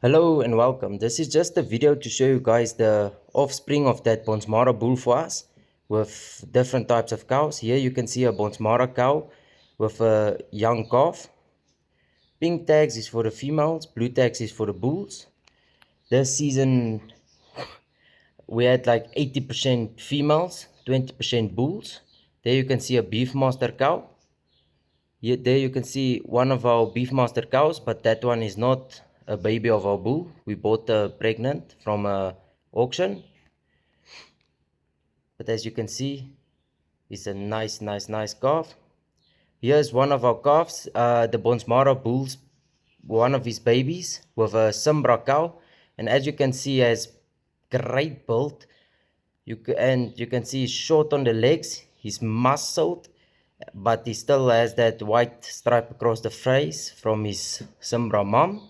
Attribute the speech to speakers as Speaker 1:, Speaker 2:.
Speaker 1: Hello and welcome. This is just a video to show you guys the offspring of that Bonsmara bull for us with different types of cows. Here you can see a Bonsmara cow with a young calf. Pink tags is for the females, blue tags is for the bulls. This season we had like 80% females, 20% bulls. There you can see a Beefmaster cow. There you can see one of our Beefmaster cows, but that one is not a baby of our bull. We bought her pregnant from a auction. But as you can see, it's a nice calf. Here's one of our calves, the Bonsmara bulls, one of his babies with a Simbra cow. And as you can see, he has great build. You can see he's short on the legs. He's muscled, but he still has that white stripe across the face from his Simbra mom.